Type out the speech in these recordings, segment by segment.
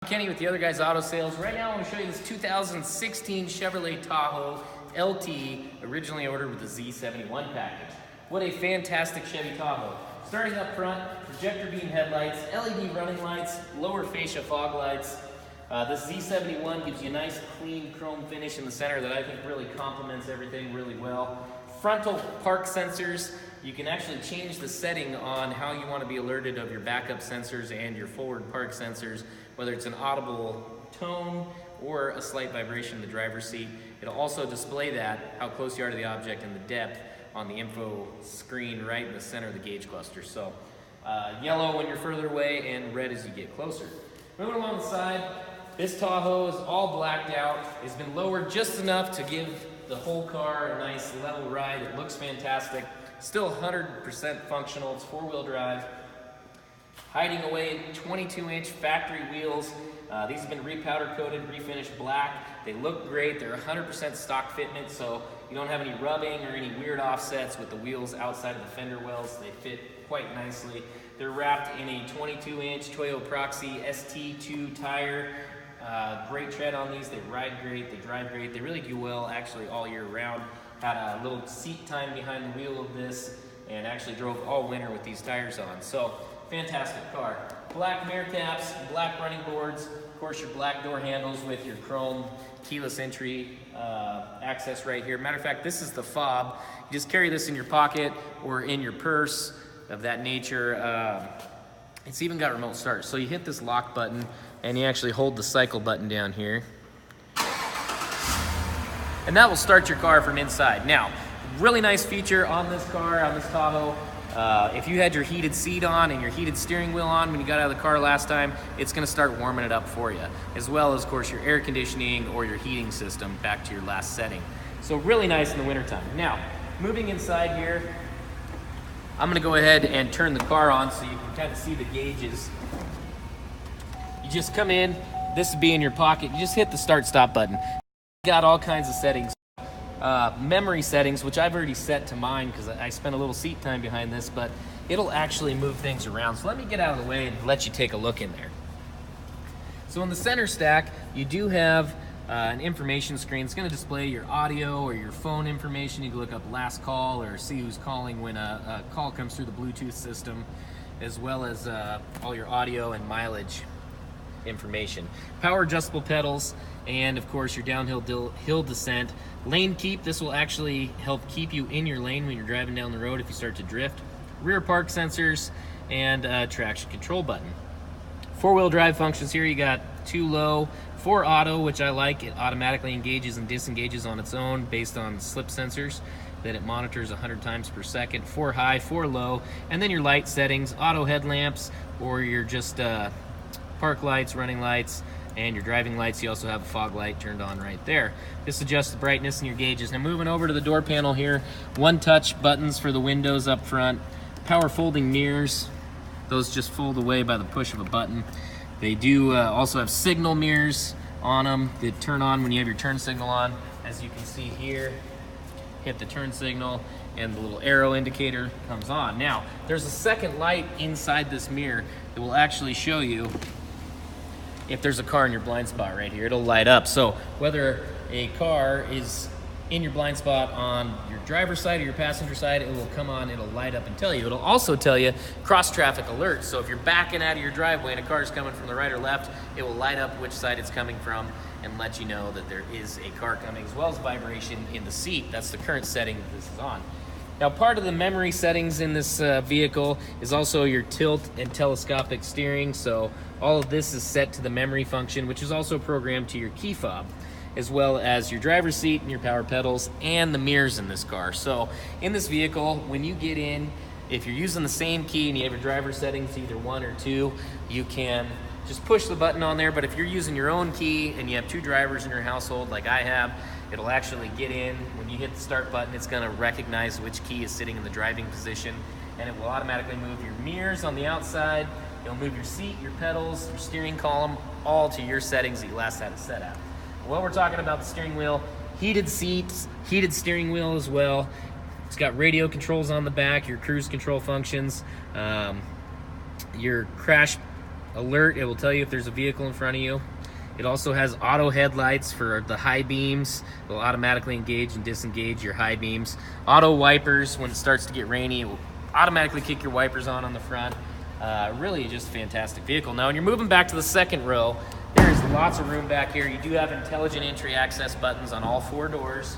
Kenny with the Other Guys Auto Sales. Right now I want to show you this 2016 Chevrolet Tahoe LT, originally ordered with the Z71 package. What a fantastic Chevy Tahoe. Starting up front, projector beam headlights, LED running lights, lower fascia fog lights. This Z71 gives you a nice clean chrome finish in the center that I think really complements everything really well. Frontal park sensors. You can actually change the setting on how you want to be alerted of your backup sensors and your forward park sensors, whether it's an audible tone or a slight vibration in the driver's seat. It'll also display that, how close you are to the object and the depth on the info screen right in the center of the gauge cluster. So yellow when you're further away and red as you get closer. Moving along the side, this Tahoe is all blacked out. It's been lowered just enough to give the whole car a nice level ride. It looks fantastic. Still 100% functional. It's four-wheel drive. Hiding away 22-inch factory wheels. These have been repowder coated, refinished black. They look great. They're 100% stock fitment, so you don't have any rubbing or any weird offsets with the wheels outside of the fender wells. They fit quite nicely. They're wrapped in a 22-inch Toyo Proxy ST2 tire. Great tread on these. They ride great. They drive great. They really do well actually all year round. Had a little seat time behind the wheel of this and actually drove all winter with these tires on. So fantastic car. Black mirror caps, black running boards, of course your black door handles with your chrome keyless entry access right here. Matter of fact, this is the fob. You just carry this in your pocket or in your purse of that nature. It's even got remote start. So you hit this lock button and you actually hold the cycle button down here. And that will start your car from inside. Now, really nice feature on this car, on this Tahoe. If you had your heated seat on and your heated steering wheel on when you got out of the car last time, it's gonna start warming it up for you, as well as, of course, your air conditioning or your heating system back to your last setting. So really nice in the wintertime. Now, moving inside here, I'm gonna go ahead and turn the car on so you can kind of see the gauges. You just come in, this would be in your pocket, you just hit the start-stop button. Got all kinds of settings. Memory settings, which I've already set to mine because I spent a little seat time behind this, but it'll actually move things around. So let me get out of the way and let you take a look in there. So in the center stack, you do have an information screen. It's going to display your audio or your phone information. You can look up last call or see who's calling when a call comes through the Bluetooth system, as well as all your audio and mileage information. Power adjustable pedals, and of course your downhill hill descent. Lane keep, this will actually help keep you in your lane when you're driving down the road if you start to drift. Rear park sensors and traction control button. Four-wheel drive functions here. You got 2 low, 4 auto, which I like. It automatically engages and disengages on its own based on slip sensors that it monitors 100 times per second. 4 high, 4 low, and then your light settings, auto headlamps, or your just park lights, running lights, and your driving lights. You also have a fog light turned on right there. This adjusts the brightness in your gauges. Now moving over to the door panel here, one-touch buttons for the windows up front, power folding mirrors. Those just fold away by the push of a button. They do also have signal mirrors on them that turn on when you have your turn signal on. As you can see here, hit the turn signal and the little arrow indicator comes on. Now, there's a second light inside this mirror that will actually show you if there's a car in your blind spot right here. It'll light up. So whether a car is in your blind spot on your driver's side or your passenger side, it will come on, it'll light up and tell you. It'll also tell you cross-traffic alerts. So if you're backing out of your driveway and a car is coming from the right or left, it will light up which side it's coming from and let you know that there is a car coming, as well as vibration in the seat. That's the current setting that this is on. Now, part of the memory settings in this vehicle is also your tilt and telescopic steering. So all of this is set to the memory function, which is also programmed to your key fob, as well as your driver's seat and your power pedals and the mirrors in this car. So in this vehicle, when you get in, if you're using the same key and you have your driver settings, either 1 or 2, you can just push the button on there. But if you're using your own key and you have 2 drivers in your household like I have, it'll actually get in. When you hit the start button, it's gonna recognize which key is sitting in the driving position, and it will automatically move your mirrors on the outside. It'll move your seat, your pedals, your steering column, all to your settings that you last had it set at. While we're talking about the steering wheel, heated seats, heated steering wheel as well. It's got radio controls on the back, your cruise control functions, your crash alert. It will tell you if there's a vehicle in front of you. It also has auto headlights for the high beams. It will automatically engage and disengage your high beams. Auto wipers, when it starts to get rainy, it will automatically kick your wipers on the front. Really just a fantastic vehicle. Now, when you're moving back to the second row, there's lots of room back here. You do have intelligent entry access buttons on all 4 doors.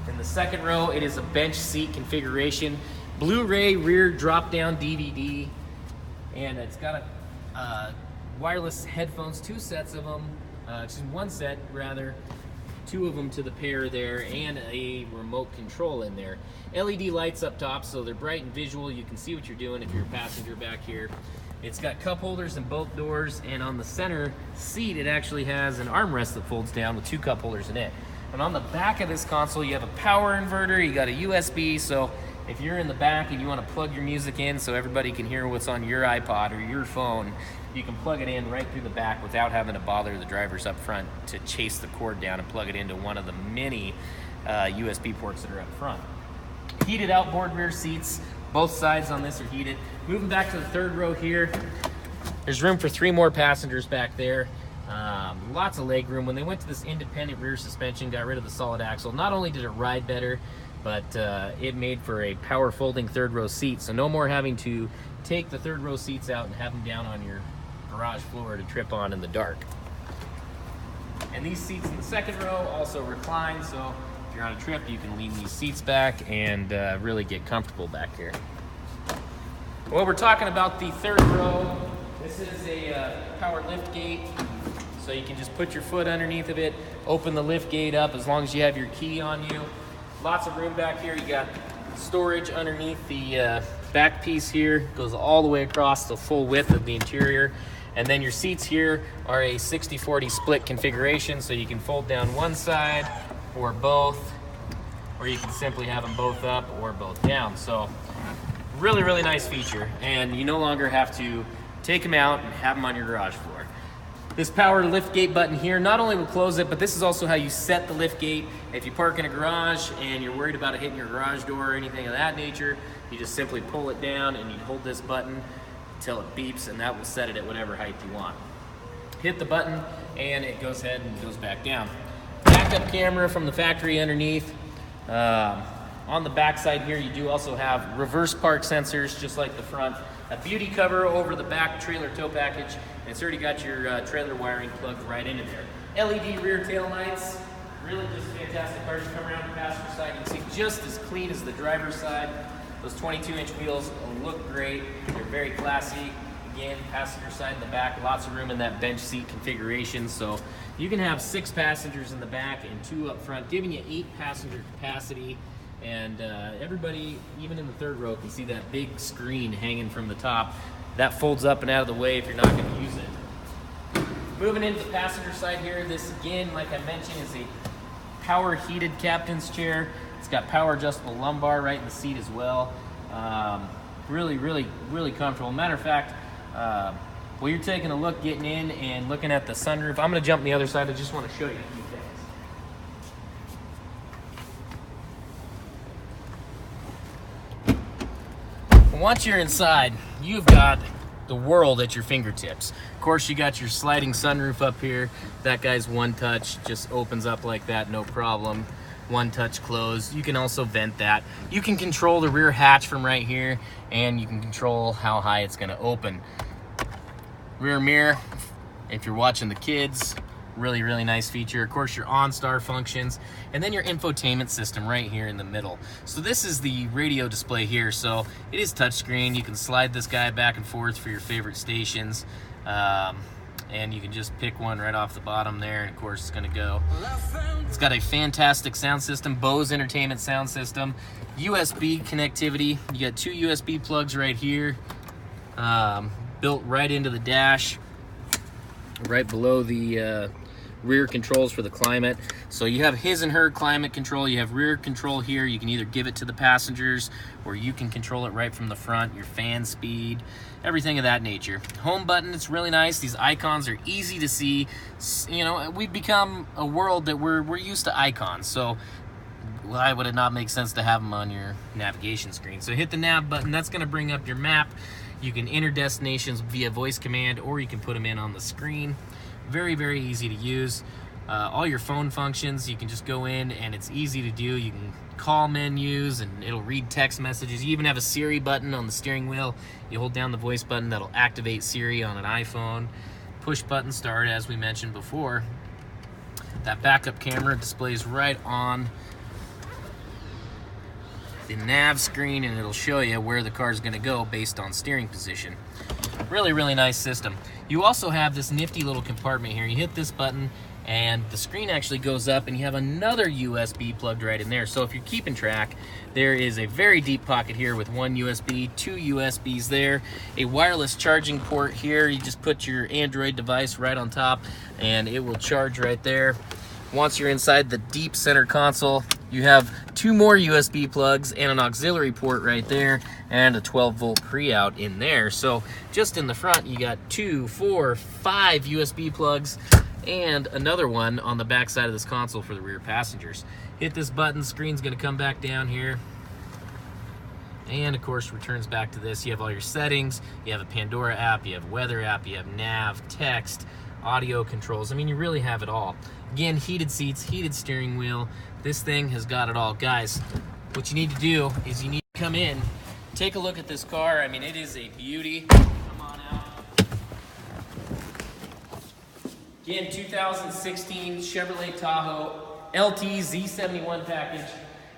In the second row, it is a bench seat configuration. Blu-ray rear drop-down DVD. And it's got a wireless headphones, 2 sets of them. One set rather, 2 of them to the pair there, and a remote control in there. LED lights up top, so they're bright and visual. You can see what you're doing if you're a passenger back here. It's got cup holders in both doors, and on the center seat, it actually has an armrest that folds down with 2 cup holders in it. And on the back of this console, you have a power inverter, you got a USB, so if you're in the back and you want to plug your music in so everybody can hear what's on your iPod or your phone, you can plug it in right through the back without having to bother the drivers up front to chase the cord down and plug it into one of the many USB ports that are up front. Heated outboard rear seats, both sides on this are heated. Moving back to the third row here, there's room for 3 more passengers back there. Lots of leg room. When they went to this independent rear suspension, got rid of the solid axle, not only did it ride better, but it made for a power folding third row seat, so no more having to take the third row seats out and have them down on your garage floor to trip on in the dark. And these seats in the second row also recline, so if you're on a trip, you can lean these seats back and really get comfortable back here. Well, we're talking about the third row. This is a power lift gate, so you can just put your foot underneath of it, open the lift gate up as long as you have your key on you. Lots of room back here. You got storage underneath the back piece here, goes all the way across the full width of the interior. And then your seats here are a 60-40 split configuration, so you can fold down one side or both, or you can simply have them both up or both down. So really, really nice feature, and you no longer have to take them out and have them on your garage floor. This power lift gate button here not only will close it, but this is also how you set the lift gate. If you park in a garage and you're worried about it hitting your garage door or anything of that nature, you just simply pull it down and you hold this button until it beeps, and that will set it at whatever height you want. Hit the button and it goes ahead and goes back down. Backup camera from the factory underneath. On the back side here, you do also have reverse park sensors, just like the front. A beauty cover over the back trailer tow package, and it's already got your trailer wiring plugged right into there. LED rear tail lights, really just fantastic cars. You come around the passenger side, you can see just as clean as the driver's side. Those 22-inch wheels look great. They're very classy. Again, passenger side in the back, lots of room in that bench seat configuration. So you can have 6 passengers in the back and 2 up front, giving you 8 passenger capacity. And everybody, even in the third row, can see that big screen hanging from the top. That folds up and out of the way if you're not going to use it. Moving into the passenger side here, this again, like I mentioned, is a power heated captain's chair. It's got power adjustable lumbar right in the seat as well. Really, really, really comfortable. Matter of fact, while you're taking a look, getting in and looking at the sunroof, I'm going to jump on the other side. I just want to show you a few things. Once you're inside, you've got the world at your fingertips. Of course, you got your sliding sunroof up here. That guy's one touch, just opens up like that, no problem. One touch close. You can also vent that. You can control the rear hatch from right here, and you can control how high it's going to open. Rear mirror, if you're watching the kids, really, really nice feature. Of course, your OnStar functions, and then your infotainment system right here in the middle. So this is the radio display here. So it is touchscreen. You can slide this guy back and forth for your favorite stations. And you can just pick one right off the bottom there, and of course it's going to go. It's got a fantastic sound system, Bose Entertainment sound system, USB connectivity. You got 2 USB plugs right here, built right into the dash, right below the rear controls for the climate. So you have his and her climate control. You have rear control here. You can either give it to the passengers or you can control it right from the front, your fan speed, everything of that nature. Home button, it's really nice. These icons are easy to see. You know, we've become a world that we're used to icons. So why would it not make sense to have them on your navigation screen? So hit the nav button. That's going to bring up your map. You can enter destinations via voice command, or you can put them in on the screen. Very, very easy to use. All your phone functions, you can just go in and it's easy to do. You can call menus and it'll read text messages. You even have a Siri button on the steering wheel. You hold down the voice button, that'll activate Siri on an iPhone. Push button start, as we mentioned before. That backup camera displays right on the nav screen, and it'll show you where the car is going to go based on steering position. Really, really nice system. You also have this nifty little compartment here. You hit this button and the screen actually goes up, and you have another USB plugged right in there. So if you're keeping track, there is a very deep pocket here with one USB, two USBs there, a wireless charging port here. You just put your Android device right on top and it will charge right there. Once you're inside the deep center console, you have two more USB plugs and an auxiliary port right there, and a 12-volt pre-out in there. So just in the front, you got 2, 4, 5 USB plugs and another one on the back side of this console for the rear passengers. Hit this button, screen's gonna come back down here, and of course returns back to this. You have all your settings, you have a Pandora app, you have weather app, you have nav, text, audio controls. I mean, you really have it all. Again, heated seats, heated steering wheel. This thing has got it all. Guys, what you need to do is you need to come in, take a look at this car. I mean, it is a beauty. Come on out. Again, 2016 Chevrolet Tahoe LT Z71 package.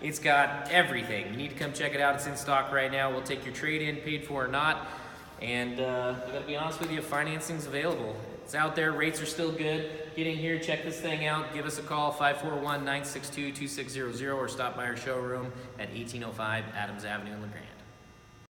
It's got everything. You need to come check it out. It's in stock right now. We'll take your trade-in, paid for or not. And I gotta be honest with you, financing's available. It's out there, rates are still good. Get in here, check this thing out, give us a call, 541-962-2600, or stop by our showroom at 1805 Adams Avenue in LaGrange.